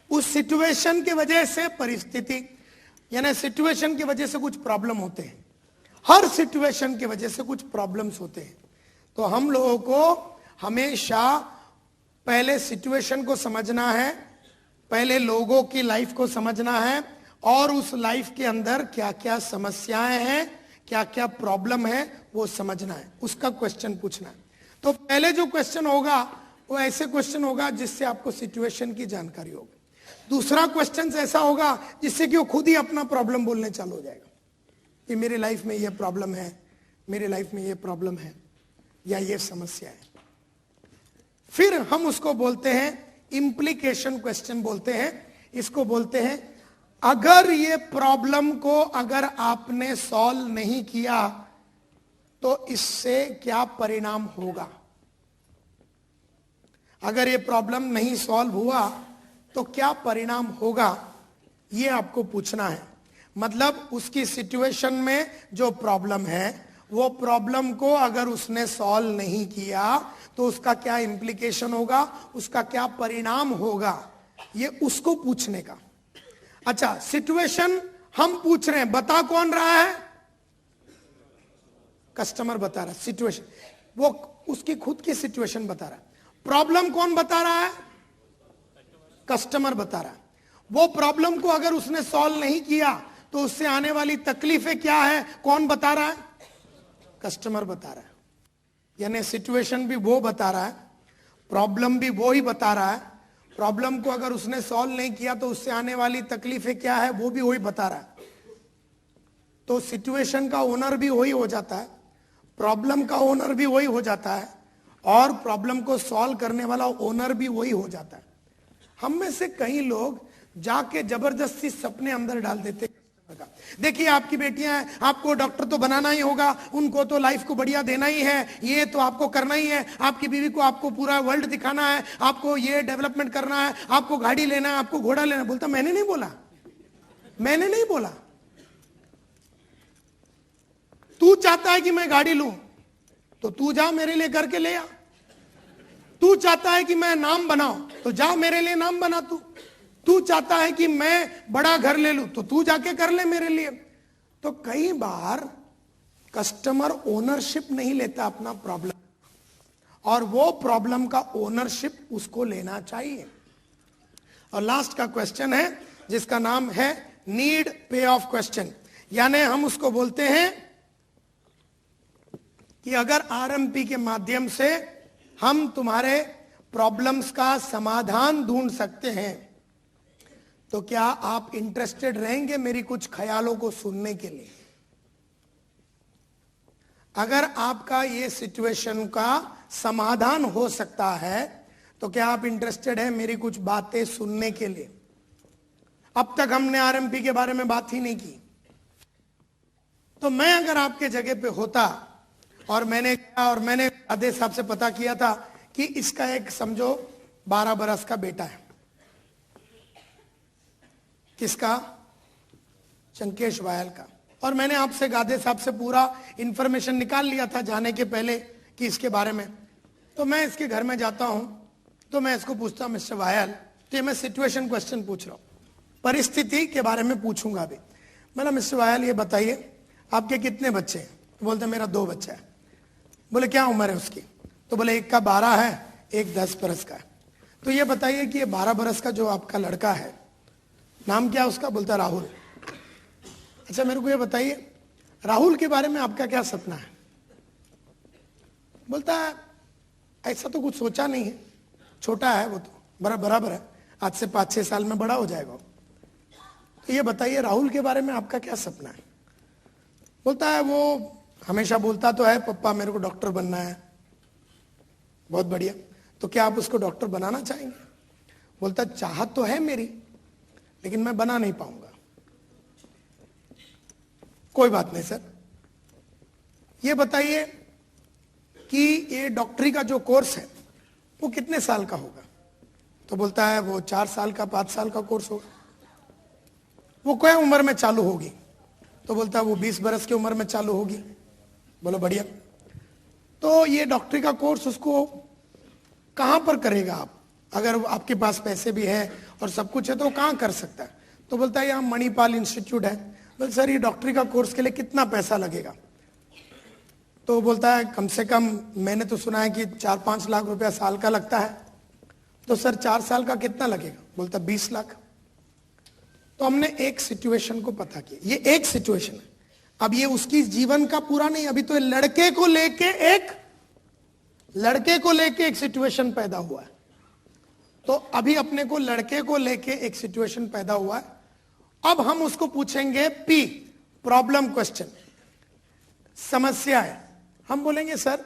S1: उस सिचुएशन की वजह से, परिस्थिति यानी सिचुएशन की वजह से कुछ प्रॉब्लम होते हैं। हर सिचुएशन की वजह से कुछ प्रॉब्लम्स होते हैं। तो हम लोगों को हमेशा पहले सिचुएशन को समझना है, पहले लोगों की लाइफ को समझना है और उस लाइफ के अंदर क्या क्या समस्याएं हैं, क्या क्या प्रॉब्लम है वो समझना है, उसका क्वेश्चन पूछना है। तो पहले जो क्वेश्चन होगा वो ऐसे क्वेश्चन होगा जिससे आपको सिचुएशन की जानकारी होगी। दूसरा क्वेश्चन ऐसा होगा जिससे कि वो खुद ही अपना प्रॉब्लम बोलने चालू हो जाएगा कि मेरी लाइफ में ये प्रॉब्लम है, मेरी लाइफ में ये प्रॉब्लम है या ये समस्या है। फिर हम उसको बोलते हैं इंप्लीकेशन क्वेश्चन बोलते हैं। इसको बोलते हैं अगर ये प्रॉब्लम को अगर आपने सॉल्व नहीं किया तो इससे क्या परिणाम होगा। अगर ये प्रॉब्लम नहीं सॉल्व हुआ तो क्या परिणाम होगा, ये आपको पूछना है। मतलब उसकी सिचुएशन में जो प्रॉब्लम है, वो प्रॉब्लम को अगर उसने सॉल्व नहीं किया तो उसका क्या इंप्लीकेशन होगा, उसका क्या परिणाम होगा, ये उसको पूछने का। अच्छा, सिचुएशन हम पूछ रहे हैं, बता कौन रहा है? कस्टमर बता रहा है सिचुएशन, वो उसकी खुद की सिचुएशन बता रहा है। प्रॉब्लम कौन बता रहा है? कस्टमर बता रहा है। वो प्रॉब्लम को अगर उसने सॉल्व नहीं किया तो उससे आने वाली तकलीफें क्या है, कौन बता रहा है? कस्टमर बता रहा है। यानी सिचुएशन भी वो बता रहा है, प्रॉब्लम भी वो ही बता रहा है। प्रॉब्लम को अगर उसने सॉल्व नहीं किया तो उससे आने वाली तकलीफें क्या है, वो भी वही बता रहा है। तो सिचुएशन का ओनर भी वही हो जाता है, प्रॉब्लम का ओनर भी वही हो जाता है, और प्रॉब्लम को सॉल्व करने वाला ओनर भी वही हो जाता है। हम में से कई लोग जाके जबरदस्ती सपने अंदर डाल देते हैं। देखिए, आपकी बेटियां हैं, आपको डॉक्टर तो बनाना ही होगा, उनको तो लाइफ को बढ़िया देना ही है, ये तो आपको करना ही है। आपकी बीवी को आपको पूरा वर्ल्ड दिखाना है, आपको ये डेवलपमेंट करना है, आपको गाड़ी लेना है, आपको घोड़ा लेना है। बोलता मैंने नहीं बोला, मैंने नहीं बोला। तू चाहता है कि मैं गाड़ी लूं तो तू जा मेरे लिए करके ले आ। तू चाहता है कि मैं नाम बनाऊं तो जा मेरे लिए नाम बना। तू चाहता है कि मैं बड़ा घर ले लूं तो तू जाके कर ले मेरे लिए। तो कई बार कस्टमर ओनरशिप नहीं लेता अपना प्रॉब्लम, और वो प्रॉब्लम का ओनरशिप उसको लेना चाहिए। और लास्ट का क्वेश्चन है जिसका नाम है नीड पे ऑफ क्वेश्चन। यानी हम उसको बोलते हैं कि अगर आरएमपी के माध्यम से हम तुम्हारे प्रॉब्लम्स का समाधान ढूंढ सकते हैं तो क्या आप इंटरेस्टेड रहेंगे मेरी कुछ ख्यालों को सुनने के लिए? अगर आपका ये सिचुएशन का समाधान हो सकता है तो क्या आप इंटरेस्टेड हैं मेरी कुछ बातें सुनने के लिए? अब तक हमने आरएमपी के बारे में बात ही नहीं की। तो मैं अगर आपके जगह पे होता और मैंने आदेश साहब से पता किया था कि इसका एक समझो 12 बरस का बेटा है। किसका? चंकेश वायल का। और मैंने आपसे गादे साहब से पूरा इंफॉर्मेशन निकाल लिया था जाने के पहले कि इसके बारे में। तो मैं इसके घर में जाता हूं तो मैं इसको पूछता हूं, मिस्टर वायल, तो मैं सिचुएशन क्वेश्चन पूछ रहा हूं, परिस्थिति के बारे में पूछूंगा अभी। मैंने, मिस्टर वायल ये बताइए आपके कितने बच्चे हैं? तो बोलते मेरा 2 बच्चा है। बोले क्या उम्र है उसकी? तो बोले एक का 12 है, एक 10 बरस का है। तो ये बताइए कि ये 12 बरस का जो आपका लड़का है, नाम क्या उसका? बोलता राहुल। अच्छा, मेरे को ये बताइए राहुल के बारे में आपका क्या सपना है? बोलता है ऐसा तो कुछ सोचा नहीं है, छोटा है वो तो, बराबर है, आज से 5-6 साल में बड़ा हो जाएगा। तो ये बताइए राहुल के बारे में आपका क्या सपना है? बोलता है वो हमेशा बोलता तो है पप्पा मेरे को डॉक्टर बनना है। बहुत बढ़िया, तो क्या आप उसको डॉक्टर बनाना चाहेंगे? बोलता चाहत तो है मेरी, लेकिन मैं बना नहीं पाऊंगा। कोई बात नहीं सर, ये बताइए कि ये डॉक्टरी का जो कोर्स है वो कितने साल का होगा? तो बोलता है वो 4 साल का 5 साल का कोर्स होगा। वो क्या उम्र में चालू होगी? तो बोलता है वो 20 बरस की उम्र में चालू होगी। बोलो बढ़िया, तो ये डॉक्टरी का कोर्स उसको कहां पर करेगा आप? अगर आपके पास पैसे भी है और सब कुछ है तो कहां कर सकता है? तो बोलता है यहाँ मणिपाल इंस्टीट्यूट है। बोले सर ये डॉक्टरी का कोर्स के लिए कितना पैसा लगेगा? तो बोलता है कम से कम मैंने तो सुना है कि 4-5 लाख रुपया साल का लगता है। तो सर 4 साल का कितना लगेगा? बोलता 20 लाख। तो हमने एक सिचुएशन को पता किया, ये एक सिचुएशन है। अब ये उसकी जीवन का पूरा नहीं, अभी तो लड़के को लेके एक सिचुएशन पैदा हुआ है। तो अभी अपने को लड़के को लेके एक सिचुएशन पैदा हुआ है। अब हम उसको पूछेंगे पी, प्रॉब्लम क्वेश्चन, समस्या है। हम बोलेंगे सर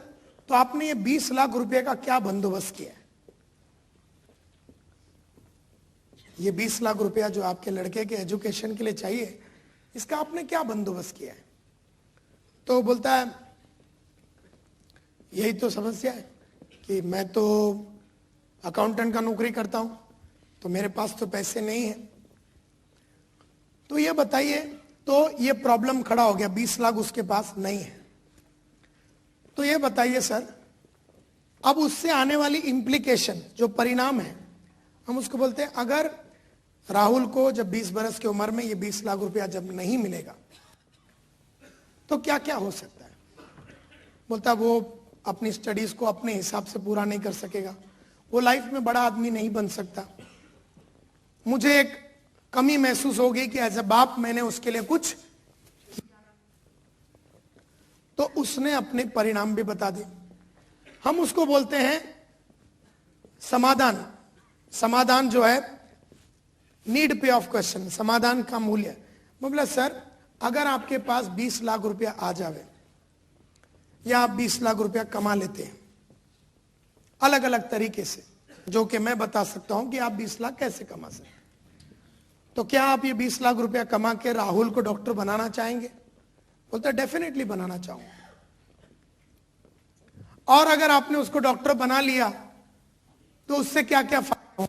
S1: तो आपने ये 20 लाख रुपए का क्या बंदोबस्त किया है? ये 20 लाख रुपया जो आपके लड़के के एजुकेशन के लिए चाहिए, इसका आपने क्या बंदोबस्त किया है? तो बोलता है यही तो समस्या है कि मैं तो अकाउंटेंट का नौकरी करता हूं, तो मेरे पास तो पैसे नहीं है। तो ये बताइए, तो ये प्रॉब्लम खड़ा हो गया, 20 लाख उसके पास नहीं है। तो ये बताइए सर, अब उससे आने वाली इंप्लीकेशन, जो परिणाम है, हम उसको बोलते हैं अगर राहुल को जब 20 बरस की उम्र में ये 20 लाख रुपया जब नहीं मिलेगा तो क्या क्या हो सकता है। बोलता वो अपनी स्टडीज को अपने हिसाब से पूरा नहीं कर सकेगा, वो लाइफ में बड़ा आदमी नहीं बन सकता, मुझे एक कमी महसूस होगी कि एज ए बाप मैंने उसके लिए कुछ, तो उसने अपने परिणाम भी बता दिए। हम उसको बोलते हैं समाधान। समाधान जो है नीड पे ऑफ क्वेश्चन, समाधान का मूल्य। बोला सर अगर आपके पास 20 लाख रुपया आ जावे या आप 20 लाख रुपया कमा लेते हैं अलग अलग तरीके से, जो कि मैं बता सकता हूं कि आप 20 लाख कैसे कमा सकते हैं, तो क्या आप ये 20 लाख रुपया कमा के राहुल को डॉक्टर बनाना चाहेंगे? बोलता डेफिनेटली बनाना चाहूंगा। और अगर आपने उसको डॉक्टर बना लिया तो उससे क्या क्या फायदा हो?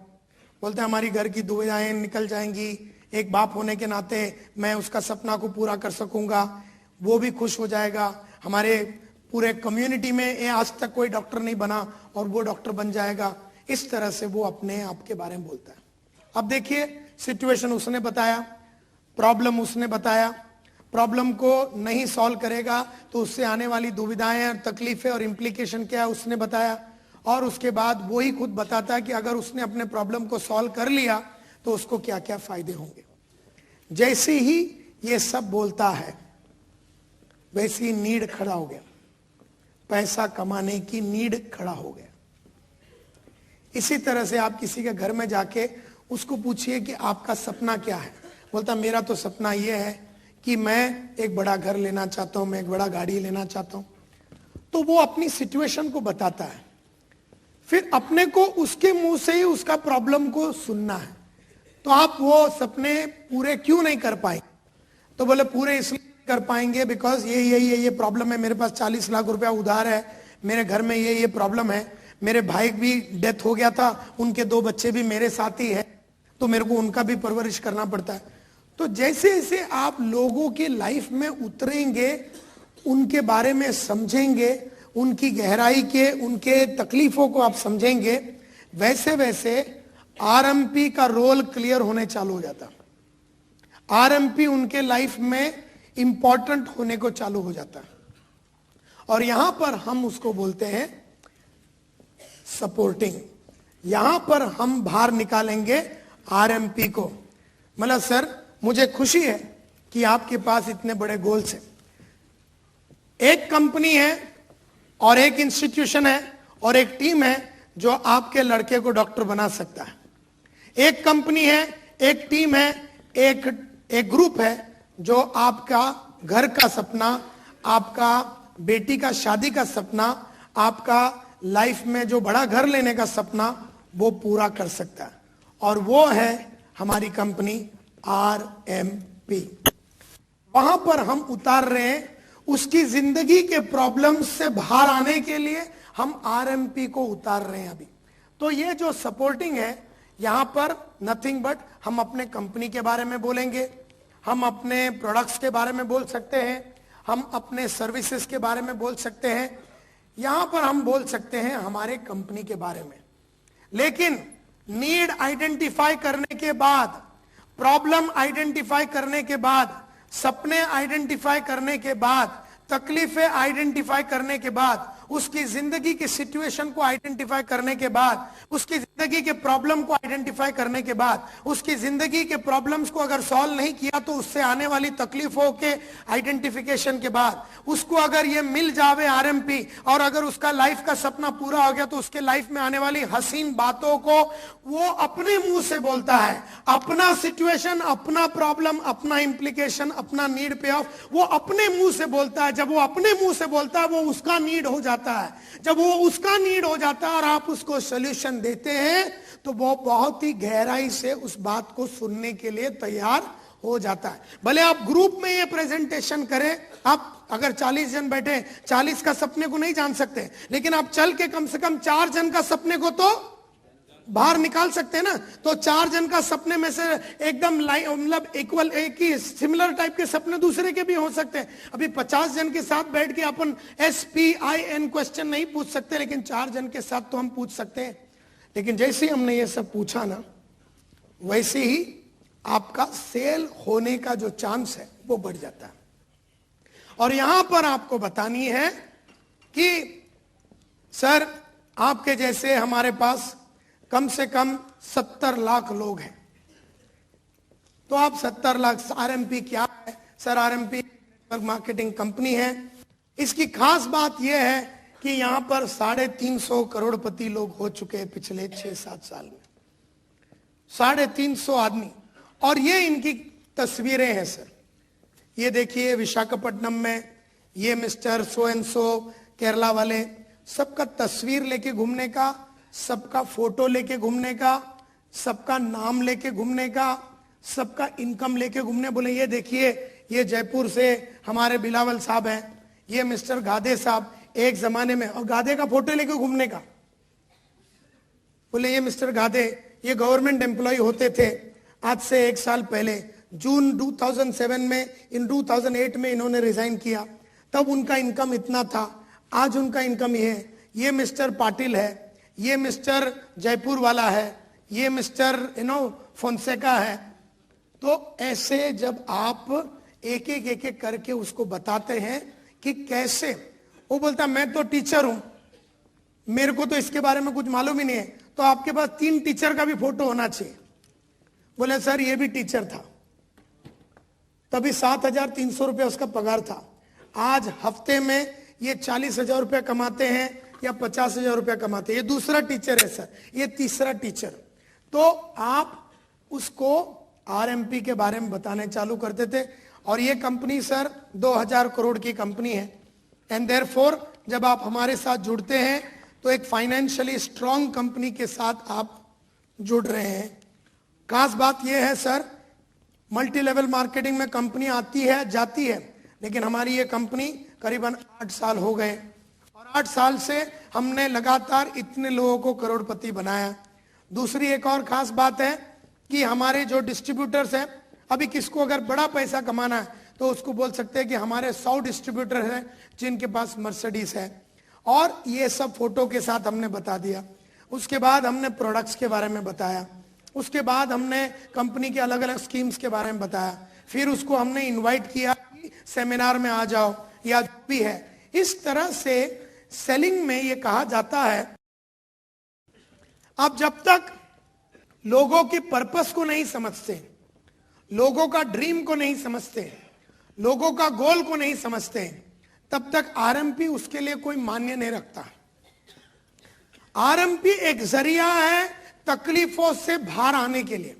S1: बोलते हमारी घर की दुविधाएं निकल जाएंगी, एक बाप होने के नाते मैं उसका सपना को पूरा कर सकूंगा, वो भी खुश हो जाएगा, हमारे पूरे कम्युनिटी में ये आज तक कोई डॉक्टर नहीं बना और वो डॉक्टर बन जाएगा। इस तरह से वो अपने आप के बारे में बोलता है। अब देखिए सिचुएशन उसने बताया, प्रॉब्लम उसने बताया, प्रॉब्लम को नहीं सॉल्व करेगा तो उससे आने वाली दुविधाएं और तकलीफें और इम्प्लीकेशन क्या है उसने बताया, और उसके बाद वो ही खुद बताता है कि अगर उसने अपने प्रॉब्लम को सॉल्व कर लिया तो उसको क्या क्या फायदे होंगे। जैसे ही ये सब बोलता है वैसी नीड खड़ा हो गया, पैसा कमाने की नीड खड़ा हो गया। इसी तरह से आप किसी के घर में जाके उसको पूछिए कि आपका सपना क्या है, बोलता मेरा तो सपना यह है कि मैं एक बड़ा घर लेना चाहता हूं, मैं एक बड़ा गाड़ी लेना चाहता हूं। तो वो अपनी सिचुएशन को बताता है, फिर अपने को उसके मुंह से ही उसका प्रॉब्लम को सुनना है। तो आप वो सपने पूरे क्यों नहीं कर पाए? तो बोले पूरे इसलिए कर पाएंगे बिकॉज ये प्रॉब्लम है, मेरे पास 40 लाख रुपया उधार है, मेरे घर में ये प्रॉब्लम है, मेरे भाई भी डेथ हो गया था, उनके 2 बच्चे भी मेरे साथ ही है, तो मेरे को उनका भी परवरिश करना पड़ता है। तो जैसे जैसे आप लोगों की लाइफ में उतरेंगे, उनके बारे में समझेंगे, उनकी गहराई के, उनके तकलीफों को आप समझेंगे, वैसे वैसे आरएमपी का रोल क्लियर होने चालू हो जाता। आरएमपी उनके लाइफ में इंपॉर्टेंट होने को चालू हो जाता है। और यहां पर हम उसको बोलते हैं सपोर्टिंग। यहां पर हम बाहर निकालेंगे आरएमपी को। मतलब सर मुझे खुशी है कि आपके पास इतने बड़े गोल्स हैं। एक कंपनी है और एक इंस्टीट्यूशन है और एक टीम है जो आपके लड़के को डॉक्टर बना सकता है। एक कंपनी है, एक टीम है, एक ग्रुप है जो आपका घर का सपना, आपका बेटी का शादी का सपना, आपका लाइफ में जो बड़ा घर लेने का सपना वो पूरा कर सकता है। और वो है हमारी कंपनी आरएमपी। वहां पर हम उतार रहे हैं उसकी जिंदगी के प्रॉब्लम्स से बाहर आने के लिए हम आरएमपी को उतार रहे हैं अभी। तो ये जो सपोर्टिंग है, यहां पर नथिंग बट हम अपने कंपनी के बारे में बोलेंगे, हम अपने प्रोडक्ट्स के बारे में बोल सकते हैं, हम अपने सर्विसेज के बारे में बोल सकते हैं, यहां पर हम बोल सकते हैं हमारे कंपनी के बारे में। लेकिन नीड आइडेंटिफाई करने के बाद, प्रॉब्लम आइडेंटिफाई करने के बाद, सपने आइडेंटिफाई करने के बाद, तकलीफें आइडेंटिफाई करने के बाद, उसकी जिंदगी की सिचुएशन को आइडेंटिफाई करने के बाद, उसकी जिंदगी के प्रॉब्लम को आइडेंटिफाई करने के बाद, उसकी जिंदगी के प्रॉब्लम्स को अगर सॉल्व नहीं किया तो उससे आने वाली तकलीफों के आइडेंटिफिकेशन के बाद, उसको अगर ये मिल जावे आरएमपी और अगर उसका लाइफ का सपना पूरा हो गया तो उसके लाइफ में आने वाली हसीन बातों को वो अपने मुंह से बोलता है। अपना सिचुएशन, अपना प्रॉब्लम, अपना इंप्लीकेशन, अपना नीड पे ऑफ वो अपने मुंह से बोलता है। जब वो अपने मुंह से बोलता है वो उसका नीड हो जाता है। जब वो उसका नीड हो जाता है और आप उसको सॉल्यूशन देते हैं तो वो बहुत ही गहराई से उस बात को सुनने के लिए तैयार हो जाता है। भले आप ग्रुप में ये प्रेजेंटेशन करें, आप अगर 40 जन बैठे 40 का सपने को नहीं जान सकते, लेकिन आप चल के कम से कम 4 जन का सपने को तो बाहर निकाल सकते हैं ना। तो 4 जन का सपने में से एकदम मतलब इक्वल एक ही सिमिलर टाइप के सपने दूसरे के भी हो सकते हैं। अभी 50 जन के साथ बैठ के अपन SPIN क्वेश्चन नहीं पूछ सकते, लेकिन 4 जन के साथ तो हम पूछ सकते हैं। लेकिन जैसे ही हमने ये सब पूछा ना, वैसे ही आपका सेल होने का जो चांस है वो बढ़ जाता है। और यहां पर आपको बतानी है कि सर आपके जैसे हमारे पास कम से कम 70 लाख लोग हैं। तो आप 70 लाख, RMP क्या है? Sir RMP network marketing company है। इसकी खास बात यह है कि यहां पर 350 करोड़पति लोग हो चुके हैं पिछले 6-7 साल में, 350 आदमी। और ये इनकी तस्वीरें हैं सर। ये देखिए विशाखापट्टनम में ये mister so and so Kerala वाले, सबका तस्वीर लेके घूमने का, सबका फोटो लेके घूमने का, सबका नाम लेके घूमने का, सबका इनकम लेके घूमने। बोले ये देखिए ये जयपुर से हमारे बिलावल साहब हैं, ये मिस्टर गादे साहब एक जमाने में, और गादे का फोटो लेके घूमने का। बोले ये मिस्टर गादे ये गवर्नमेंट एम्प्लॉय होते थे आज से 1 साल पहले, जून 2007 में, इन 2008 में इन्होंने रिजाइन किया, तब उनका इनकम इतना था, आज उनका इनकम ये है। ये मिस्टर पाटिल है, ये मिस्टर जयपुर वाला है, ये मिस्टर फोंसेका है। तो ऐसे जब आप एक एक करके उसको बताते हैं कि कैसे, वो बोलता मैं तो टीचर हूं, मेरे को तो इसके बारे में कुछ मालूम ही नहीं है। तो आपके पास 3 टीचर का भी फोटो होना चाहिए। बोले सर ये भी टीचर था, तभी 7,300 रुपया उसका पगार था। आज हफ्ते में ये 40,000 रुपया कमाते हैं या 50,000 रुपया कमाते हैं। ये दूसरा टीचर है सर, ये तीसरा टीचर। तो आप उसको RMP के बारे में बताने चालू करते थे। और ये कंपनी सर 2000 करोड़ की कंपनी है। एंड देयरफॉर जब आप हमारे साथ जुड़ते हैं तो एक फाइनेंशियली स्ट्रांग कंपनी के साथ आप जुड़ रहे हैं। खास बात यह है सर, मल्टी लेवल मार्केटिंग में कंपनी आती है जाती है, लेकिन हमारी ये कंपनी करीबन 8 साल हो गए, और 8 साल से हमने लगातार इतने लोगों को करोड़पति बनाया। दूसरी एक और खास बात है कि हमारे जो डिस्ट्रीब्यूटर्स हैं, अभी किसको अगर बड़ा पैसा कमाना है तो उसको बोल सकते हैं कि हमारे 100 डिस्ट्रीब्यूटर हैं जिनके पास मर्सिडीज है। और ये सब फोटो के साथ हमने बता दिया। उसके बाद हमने प्रोडक्ट्स के बारे में बताया, उसके बाद हमने कंपनी के अलग अलग स्कीम्स के बारे में बताया, फिर उसको हमने इनवाइट किया कि सेमिनार में आ जाओ या जो भी है। इस तरह से सेलिंग में ये कहा जाता है, आप जब तक लोगों के पर्पस को नहीं समझते, लोगों का ड्रीम को नहीं समझते, लोगों का गोल को नहीं समझते, तब तक RMP उसके लिए कोई मान्य नहीं रखता। RMP एक जरिया है तकलीफों से बाहर आने के लिए।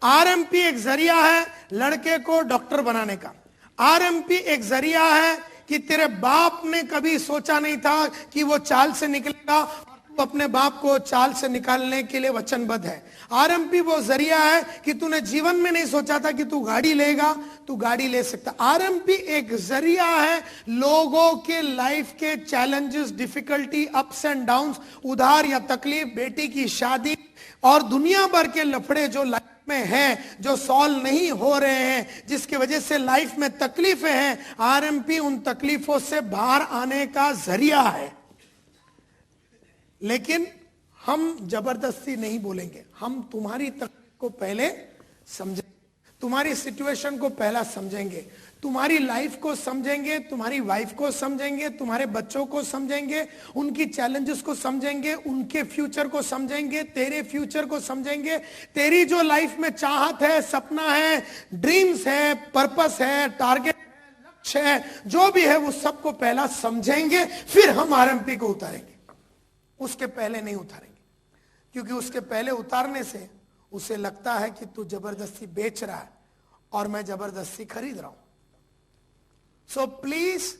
S1: RMP एक जरिया है लड़के को डॉक्टर बनाने का। RMP एक जरिया है कि तेरे बाप ने कभी सोचा नहीं था कि वो चाल से निकलेगा, तू अपने बाप को चाल से निकालने के लिए वचनबद्ध है। RMP वो जरिया है कि तूने जीवन में नहीं सोचा था कि तू गाड़ी लेगा, तू गाड़ी ले सकता। RMP एक जरिया है लोगों के लाइफ के challenges, difficulty, ups and downs, उधार या तकलीफ, बेटी की शादी और दुनिया भर के लफड़े जो लाइफ में हैं, जो सॉल्व नहीं हो रहे हैं, जिसकी वजह से लाइफ में तकलीफें हैं, RMP उन तकलीफों से बाहर आने का जरिया है। लेकिन हम जबरदस्ती नहीं बोलेंगे, हम तुम्हारी तकलीफ को पहले समझेंगे, तुम्हारी सिचुएशन को पहला समझेंगे, तुम्हारी लाइफ को समझेंगे, तुम्हारी वाइफ को समझेंगे, तुम्हारे बच्चों को समझेंगे, उनकी चैलेंजेस को समझेंगे, उनके फ्यूचर को समझेंगे, तेरे फ्यूचर को समझेंगे, तेरी जो लाइफ में चाहत है, सपना है, ड्रीम्स है, पर्पस है, टारगेट है, लक्ष्य है, जो भी है वो सबको पहला समझेंगे, फिर हम RMP को उतारेंगे। उसके पहले नहीं उतारेंगे, क्योंकि उसके पहले उतारने से उसे लगता है कि तू जबरदस्ती बेच रहा है और मैं जबरदस्ती खरीद रहा हूं। So please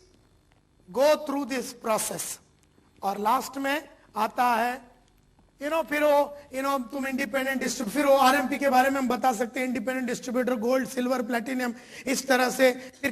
S1: go through this process. और लास्ट में आता है फिर वो तुम इंडिपेंडेंट डिस्ट्रीब्यूटर, फिर वो RMP के बारे में हम बता सकते हैं, independent distributor, gold, silver, platinum, इस तरह से फिर